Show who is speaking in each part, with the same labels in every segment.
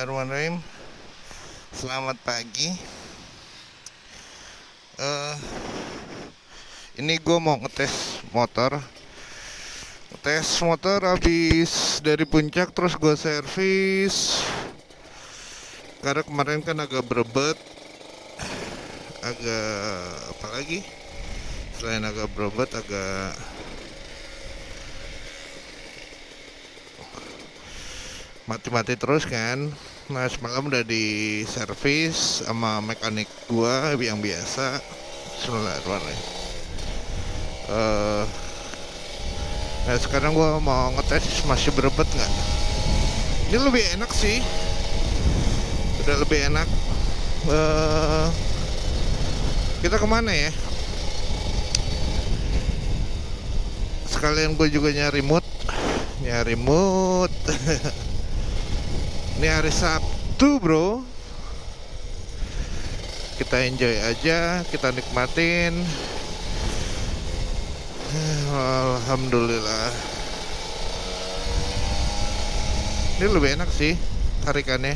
Speaker 1: Bismillahirrahmanirrahim. Selamat pagi. Ini gue mau ngetes motor. Habis dari puncak, terus gue servis. Karena kemarin kan agak berebet. Apa lagi? Selain agak berebet, agak mati-mati terus kan. Nah, semalam udah di servis sama mekanik gua yang biasa. Bismillahirrahmanirrahim. Nah sekarang gua mau ngetes masih berebet nggak. Ini lebih enak sih. Udah lebih enak. Kita kemana ya? Sekalian gue juga nyari mood. Ini hari Sabtu bro. Kita enjoy aja, kita nikmatin. Alhamdulillah. Ini lebih enak sih tarikannya.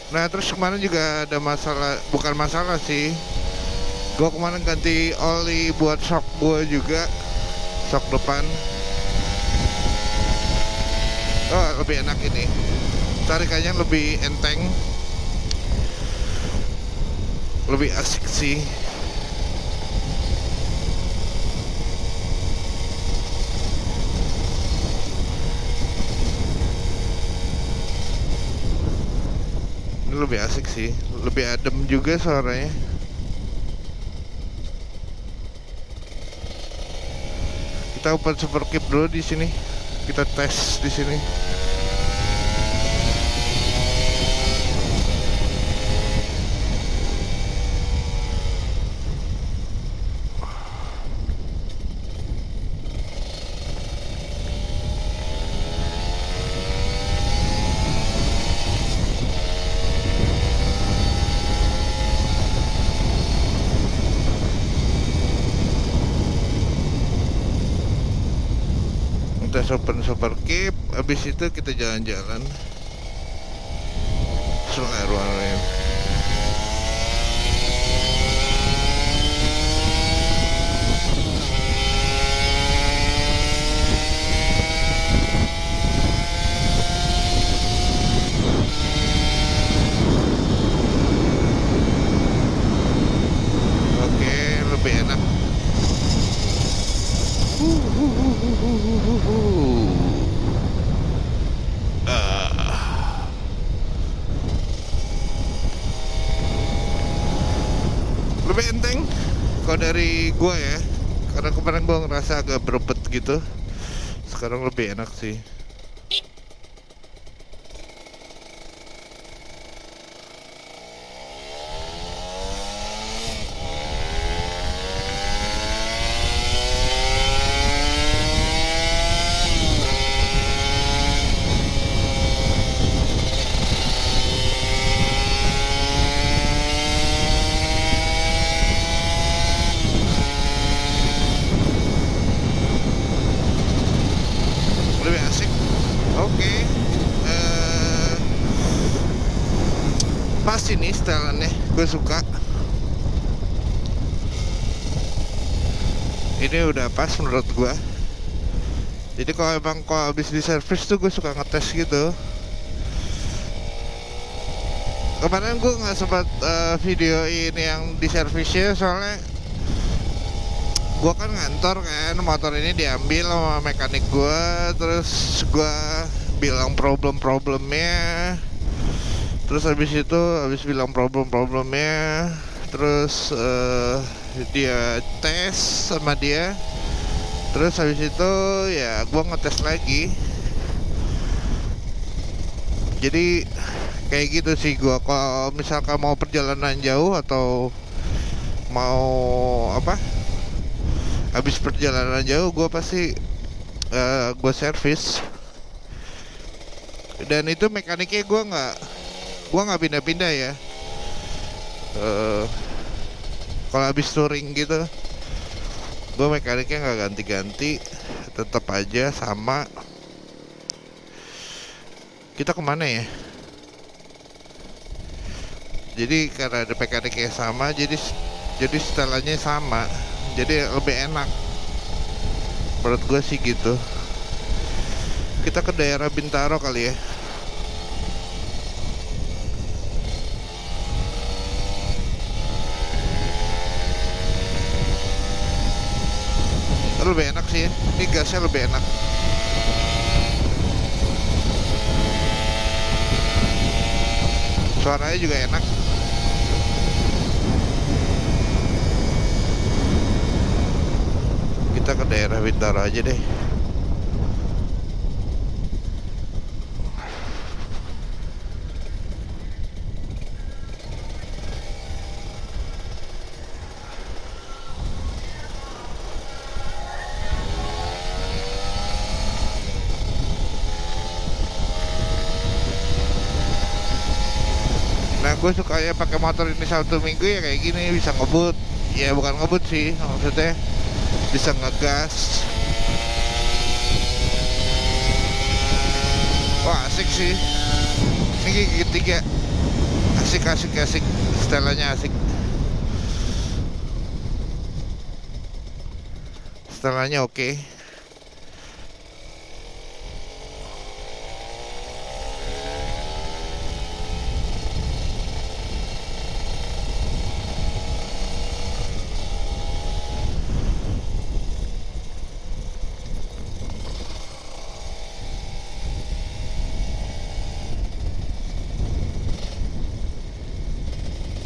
Speaker 1: Nah terus kemarin juga ada masalah. Bukan masalah sih, gue kemarin ganti oli buat shock gue juga. Shock depan. Oh lebih enak ini. Tarikannya lebih enteng. Lebih asik sih. Ini lebih asik sih. Lebih adem juga suaranya. Kita open super keep dulu di sini. Kita tes di sini. Kita open super keep, habis itu kita jalan-jalan. Bismillahirrahmanirrahim. Oke, lebih enak. Lebih enteng kalau dari gua ya, karena kemarin gua ngerasa agak berebet gitu. Sekarang lebih enak sih. Lebih asik. Oke. Pas ini setelannya, gue suka. Ini udah pas menurut gue. Jadi kalau habis di servis tuh gue suka ngetes gitu. Kemarin gue nggak sempat video ini yang di servisnya, soalnya gue kan ngantor kan, motor ini diambil sama mekanik gue, terus gue bilang problemnya, terus habis bilang problemnya, terus dia tes sama dia, terus habis itu ya gue ngetes lagi. Jadi kayak gitu sih gue, kalau misalkan mau perjalanan jauh atau mau apa, habis perjalanan jauh gue pasti gue servis. Dan itu mekaniknya gue nggak pindah-pindah ya. Kalau habis touring gitu gue mekaniknya nggak ganti-ganti, tetap aja sama. Kita kemana ya? Jadi karena ada mekanik yang sama, jadi setelannya sama, jadi lebih enak. Menurut gue sih gitu. Kita ke daerah Bintaro kali ya. Lebih enak sih ya. Ini gasnya lebih enak. Suaranya juga enak. Kita ke daerah Bintaro aja deh. Nah, gue sukanya pakai motor ini Sabtu Minggu ya kayak gini, bisa ngebut. Ya bukan ngebut sih, maksudnya bisa ngegas. Wah asik sih. Ini gigi ketiga. Asik. Setelannya asik. Setelannya oke.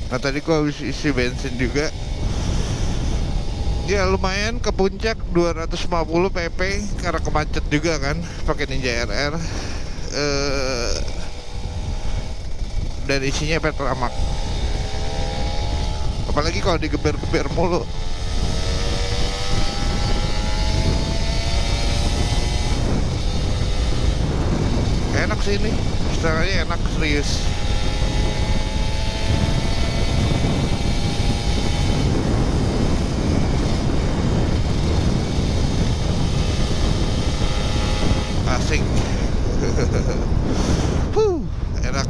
Speaker 1: Nah tadi gua habis isi bensin juga. Ya lumayan ke puncak 250 pp karena kemacet juga kan pakai Ninja RR. Dan isinya Petromax. Apalagi kalau digeber-geber mulu. Enak sih ini, setelahnya enak serius. Asik. Enak.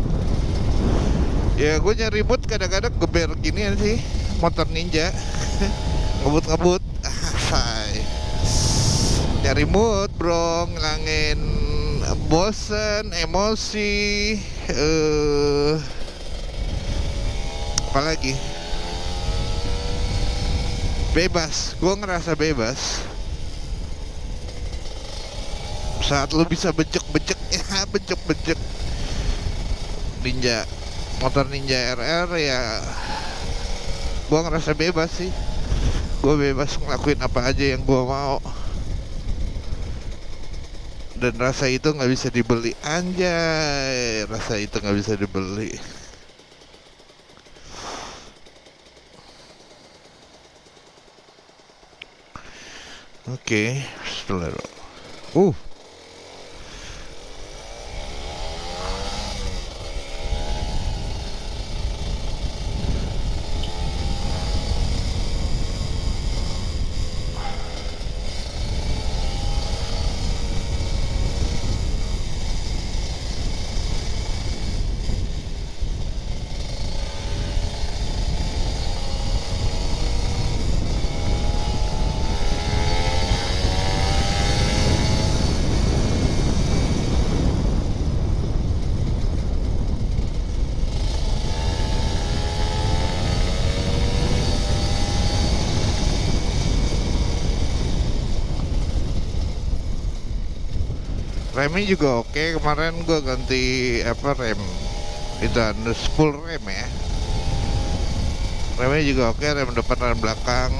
Speaker 1: Ya gue nyari mood kadang-kadang geber ginian sih motor Ninja. Ngebut-ngebut. Say. Nyari mood bro, ngilangin bosen, emosi, apalagi bebas. Gue ngerasa bebas saat lu bisa becek-becek ya, becek-becek Ninja, motor Ninja RR ya. Gue ngerasa bebas sih. Gue bebas ngelakuin apa aja yang gue mau. Dan rasa itu nggak bisa dibeli, anjay. Rasa itu nggak bisa dibeli. Oke, setelah remnya juga oke. Kemarin gue ganti apa rem itu full rem ya. Remnya juga oke, rem depan rem belakang.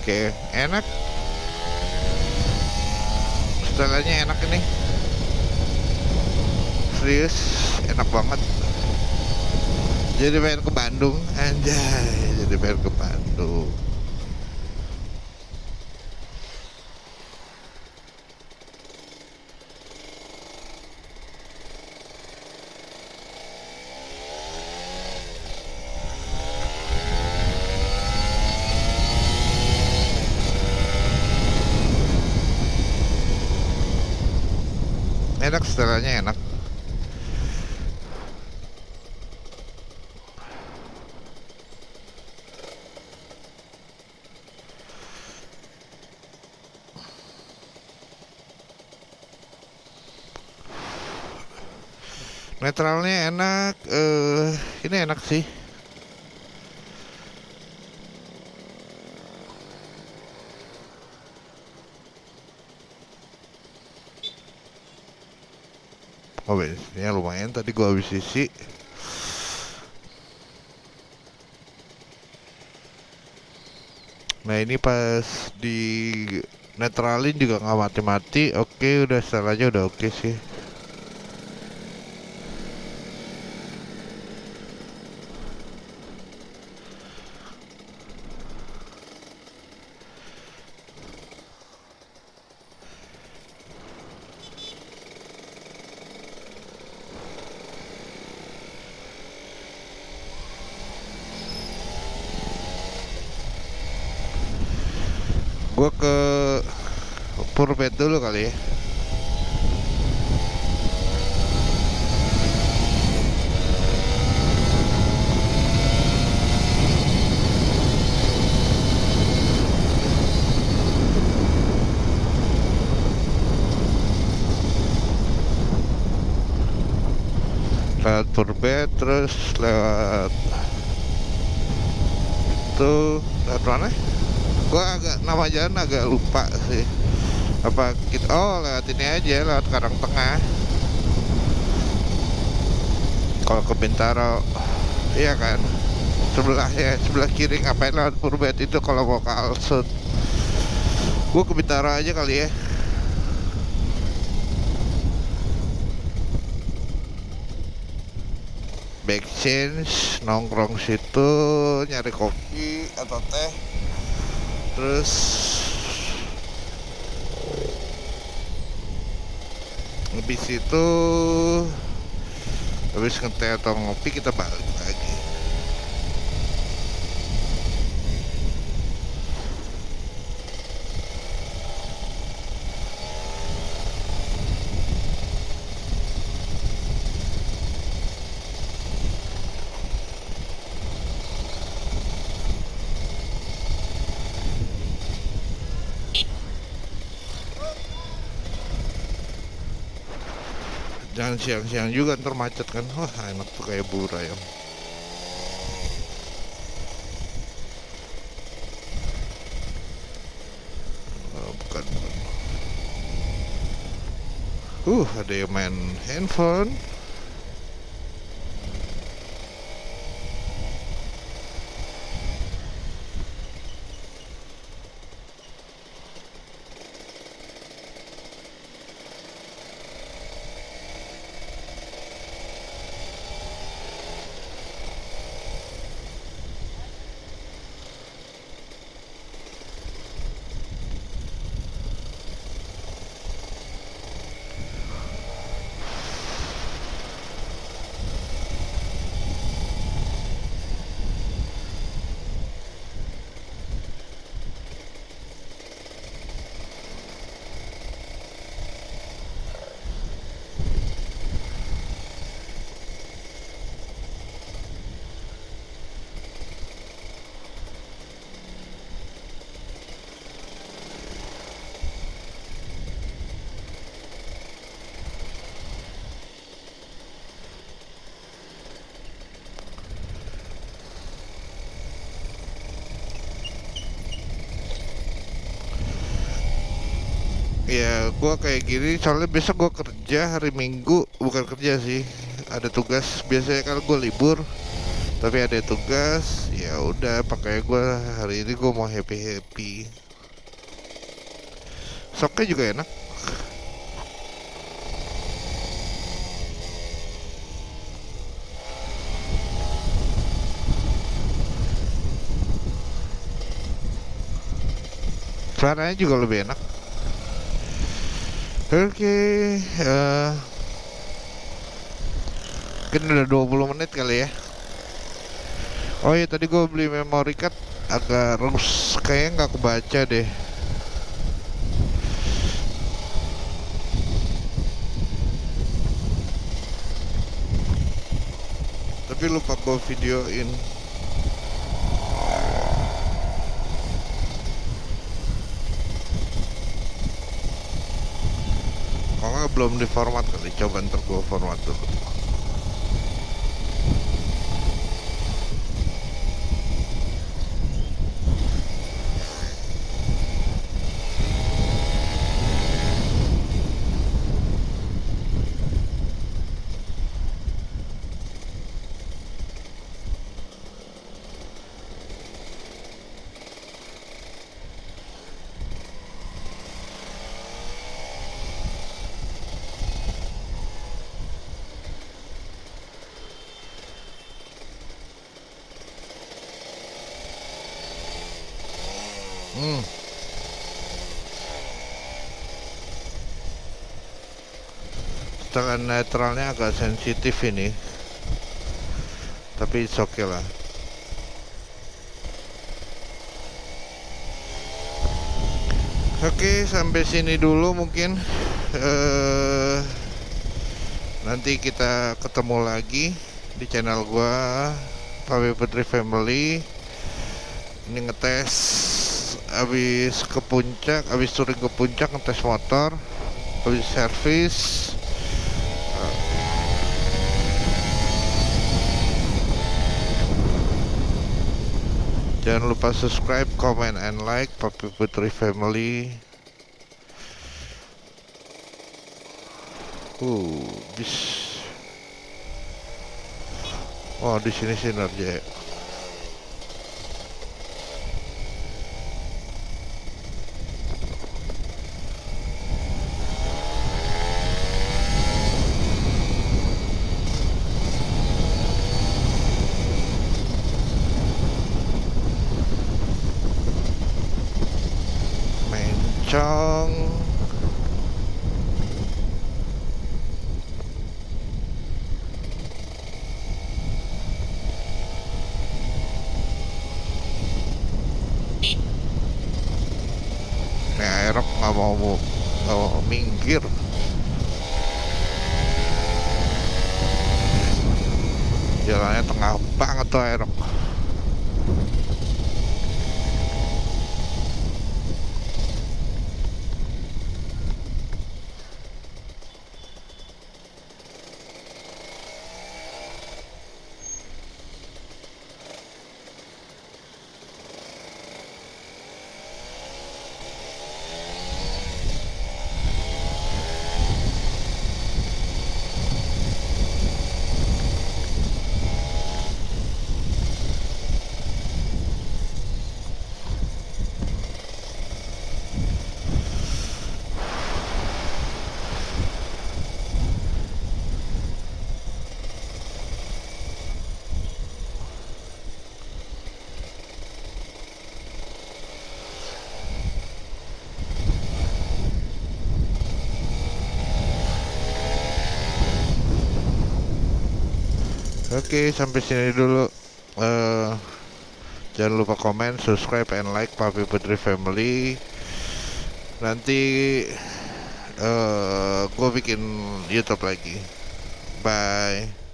Speaker 1: Oke, enak. Setelahnya enak ini. Serius, enak banget. Jadi pengen ke Bandung, anjay. Jadi pengen ke Bandung. Enak, setelahnya enak. Netralnya enak. Ini enak sih. Oh, bensinnya lumayan, tadi gua habis isi. Nah, ini pas di netralin juga nggak mati-mati. Oke, udah setelahnya udah oke sih. Gua ke Purpet dulu kali ya. Lewat Purpet, terus lewat tuh, lewat mana? Gua agak, nama jalan agak lupa sih. Apa kita, oh lewat ini aja, lewat Karang Tengah. Kalau ke Bintaro, iya kan, sebelah ya, sebelah kiri. Ngapain lewat Purpet itu kalau mau ke Alsut? Gua ke Bintaro aja kali ya. Backchange, nongkrong situ, nyari kopi atau teh. Terus habis itu, habis ngeteh atau ngopi, kita balik lagi. Jangan siang-siang juga, ntar macet kan. Wah, enak tuh kayak bubur ayam. Oh, bukan. Ada yang main handphone. Ya, gua kayak gini soalnya besok gua kerja hari Minggu, bukan kerja sih, ada tugas. Biasanya kalau gua libur, Tapi ada tugas, ya udah pakai gue hari ini gue mau happy happy. Soknya juga enak. Suaranya juga lebih enak. Oke, mungkin udah 20 menit kali ya. Oh iya, tadi gue beli memory card agak rusak, kayaknya nggak kebaca deh. Tapi lupa gue videoin. Kalau nggak belum di format kali, coba ntar gue format dulu. Tegangan netralnya agak sensitif ini, tapi it's okay lah. Oke, sampai sini dulu mungkin. Nanti kita ketemu lagi di channel gua, Papi Putri Family. Ini ngetes habis ke puncak, habis touring ke puncak, ngetes motor, habis servis. Jangan lupa subscribe, comment, and like Papi Putri Family. Bis. Oh, di sini sinergi. Mencong. Aerok nggak mau minggir. Jalannya tengah banget tuh Aerok. Oke, sampai sini dulu. Jangan lupa komen, subscribe, and like Papi Putri Family. Nanti gue bikin YouTube lagi. Bye.